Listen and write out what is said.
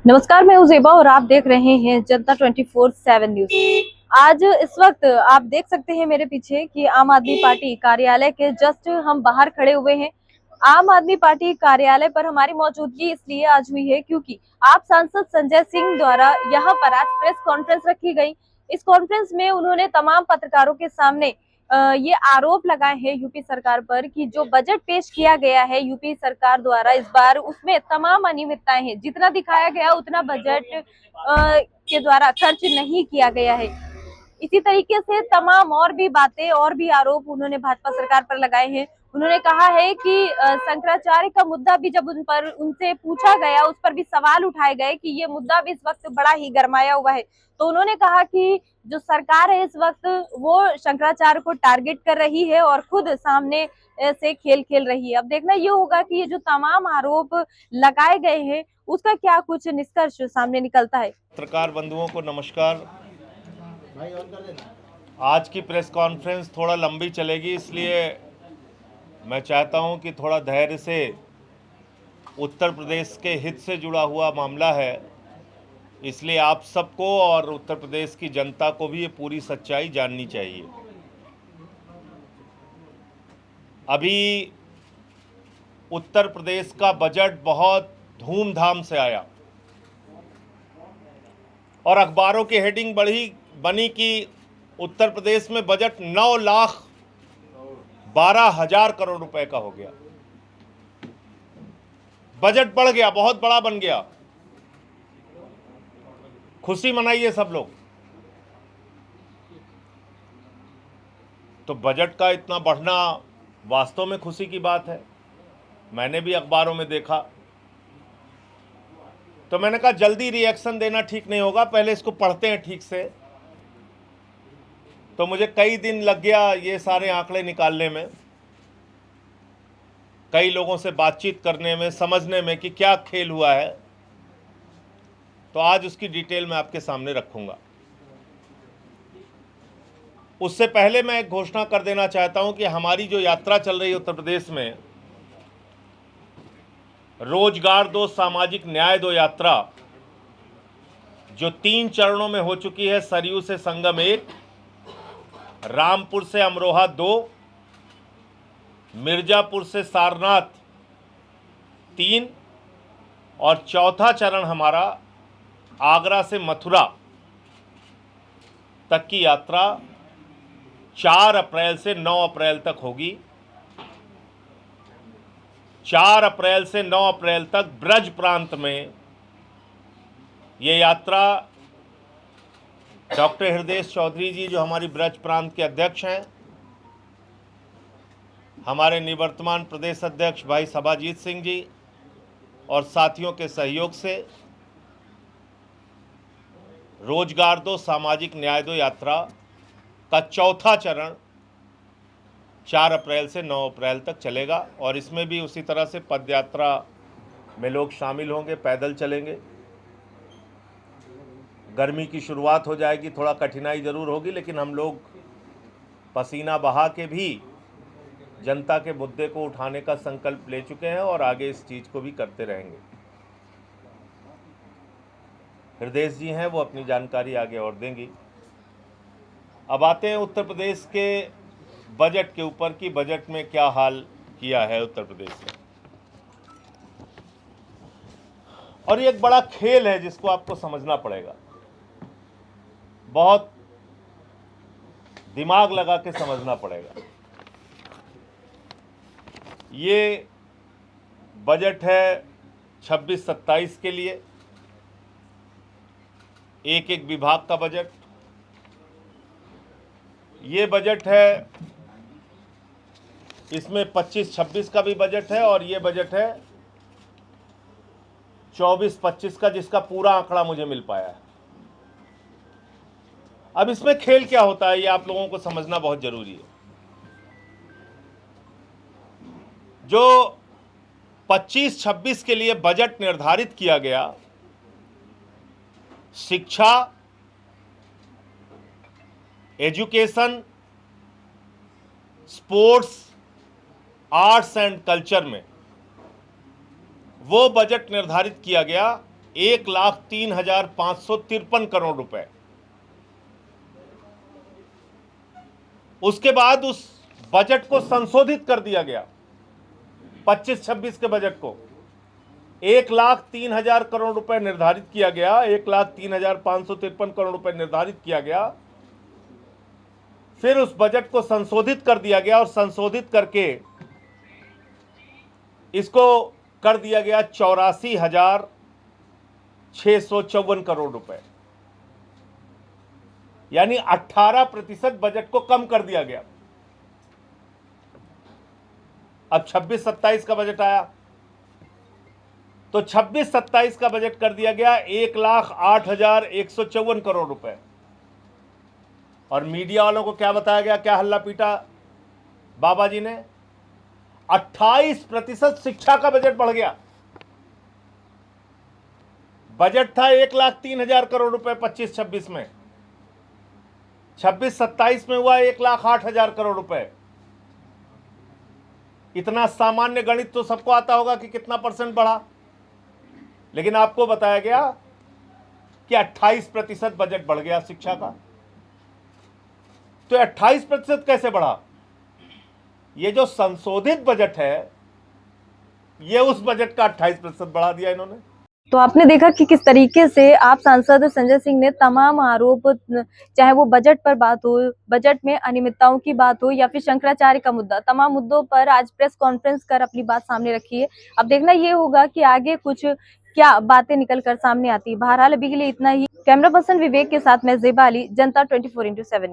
नमस्कार, मैं उजेबा और आप देख रहे हैं जनता 24/7 न्यूज। आज इस वक्त आप देख सकते हैं मेरे पीछे कि आम आदमी पार्टी कार्यालय के जस्ट हम बाहर खड़े हुए हैं। आम आदमी पार्टी कार्यालय पर हमारी मौजूदगी इसलिए आज हुई है क्योंकि आप सांसद संजय सिंह द्वारा यहाँ पर आज प्रेस कॉन्फ्रेंस रखी गई। इस कॉन्फ्रेंस में उन्होंने तमाम पत्रकारों के सामने ये आरोप लगाए हैं यूपी सरकार पर कि जो बजट पेश किया गया है यूपी सरकार द्वारा इस बार, उसमें तमाम अनियमितताएं हैं। जितना दिखाया गया उतना बजट के द्वारा खर्च नहीं किया गया है। इसी तरीके से तमाम और भी बातें और भी आरोप उन्होंने भाजपा सरकार पर लगाए हैं। उन्होंने कहा है कि शंकराचार्य का मुद्दा भी जब उनसे पूछा गया, उस पर भी सवाल उठाए गए कि ये मुद्दा भी इस वक्त बड़ा ही गरमाया हुआ है। तो उन्होंने कहा कि जो सरकार है इस वक्त वो शंकराचार्य को टारगेट कर रही है और खुद सामने से खेल खेल रही है। अब देखना ये होगा कि ये जो तमाम आरोप लगाए गए हैं उसका क्या कुछ निष्कर्ष सामने निकलता है। पत्रकार बंधुओं को नमस्कार। आज की प्रेस कॉन्फ्रेंस थोड़ा लंबी चलेगी, इसलिए मैं चाहता हूं कि थोड़ा धैर्य से, उत्तर प्रदेश के हित से जुड़ा हुआ मामला है, इसलिए आप सबको और उत्तर प्रदेश की जनता को भी ये पूरी सच्चाई जाननी चाहिए। अभी उत्तर प्रदेश का बजट बहुत धूमधाम से आया और अखबारों की हेडिंग बनी कि उत्तर प्रदेश में बजट 9,12,000 करोड़ रुपए का हो गया। बजट बढ़ गया, बहुत बड़ा बन गया। खुशी मनाइए सब लोग। तो बजट का इतना बढ़ना वास्तव में खुशी की बात है। मैंने भी अखबारों में देखा, तो मैंने कहा जल्दी रिएक्शन देना ठीक नहीं होगा, पहले इसको पढ़ते हैं ठीक से। तो मुझे कई दिन लग गया ये सारे आंकड़े निकालने में, कई लोगों से बातचीत करने में, समझने में कि क्या खेल हुआ है। तो आज उसकी डिटेल मैं आपके सामने रखूंगा। उससे पहले मैं एक घोषणा कर देना चाहता हूं कि हमारी जो यात्रा चल रही है उत्तर प्रदेश में, रोजगार दो सामाजिक न्याय दो यात्रा, जो 3 चरणों में हो चुकी है। सरयू से संगम 1, रामपुर से अमरोहा 2, मिर्जापुर से सारनाथ 3 और चौथा चरण हमारा आगरा से मथुरा तक की यात्रा 4 अप्रैल से 9 अप्रैल तक होगी। 4 अप्रैल से 9 अप्रैल तक ब्रज प्रांत में ये यात्रा डॉक्टर हृदय चौधरी जी, जो हमारी ब्रज प्रांत के अध्यक्ष हैं, हमारे निवर्तमान प्रदेश अध्यक्ष भाई सभाजीत सिंह जी और साथियों के सहयोग से रोजगार दो सामाजिक न्याय दो यात्रा का चौथा चरण 4 अप्रैल से 9 अप्रैल तक चलेगा। और इसमें भी उसी तरह से पदयात्रा में लोग शामिल होंगे, पैदल चलेंगे। गर्मी की शुरुआत हो जाएगी, थोड़ा कठिनाई ज़रूर होगी, लेकिन हम लोग पसीना बहा के भी जनता के मुद्दे को उठाने का संकल्प ले चुके हैं और आगे इस चीज़ को भी करते रहेंगे। हृदय जी हैं, वो अपनी जानकारी आगे और देंगी। अब आते हैं उत्तर प्रदेश के बजट के ऊपर कि बजट में क्या हाल किया है उत्तर प्रदेश में। और ये एक बड़ा खेल है जिसको आपको समझना पड़ेगा, बहुत दिमाग लगा के समझना पड़ेगा। ये बजट है 26-27 के लिए, एक एक विभाग का बजट। ये बजट है, इसमें 25-26 का भी बजट है और ये बजट है 24-25 का, जिसका पूरा आंकड़ा मुझे मिल पाया है। अब इसमें खेल क्या होता है ये आप लोगों को समझना बहुत जरूरी है। जो 25-26 के लिए बजट निर्धारित किया गया, शिक्षा, education, sports, arts and culture में वो बजट निर्धारित किया गया 1,03,553 करोड़ रुपए। उसके बाद उस बजट को संशोधित कर दिया गया, 25-26 के बजट को 1,03,000 करोड़ रुपए निर्धारित किया गया, 1,03,553 करोड़ रुपए निर्धारित किया गया। फिर उस बजट को संशोधित कर दिया गया और संशोधित करके इसको कर दिया गया 84,654 करोड़ रुपए, यानी 18% बजट को कम कर दिया गया। अब 26-27 का बजट आया तो 26-27 का बजट कर दिया गया 1,08,154 करोड़ रुपए। और मीडिया वालों को क्या बताया गया, क्या हल्ला पीटा बाबा जी ने, 28% शिक्षा का बजट बढ़ गया। बजट था 1,03,000 करोड़ रुपए 25-26 में, 26-27 में हुआ 1,08,000 करोड़ रुपए। इतना सामान्य गणित तो सबको आता होगा कि कितना परसेंट बढ़ा, लेकिन आपको बताया गया कि 28% बजट बढ़ गया शिक्षा का। तो 28% कैसे बढ़ा? ये जो संशोधित बजट है, ये उस बजट का 28% बढ़ा दिया इन्होंने। तो आपने देखा कि किस तरीके से आप सांसद संजय सिंह ने तमाम आरोप, चाहे वो बजट पर बात हो, बजट में अनियमितताओं की बात हो या फिर शंकराचार्य का मुद्दा, तमाम मुद्दों पर आज प्रेस कॉन्फ्रेंस कर अपनी बात सामने रखी है। अब देखना ये होगा कि आगे कुछ क्या बातें निकल कर सामने आती है। बहरहाल अभी के लिए इतना ही। कैमरा पर्सन विवेक के साथ मैं ज़ेबा अली, जनता 24/7।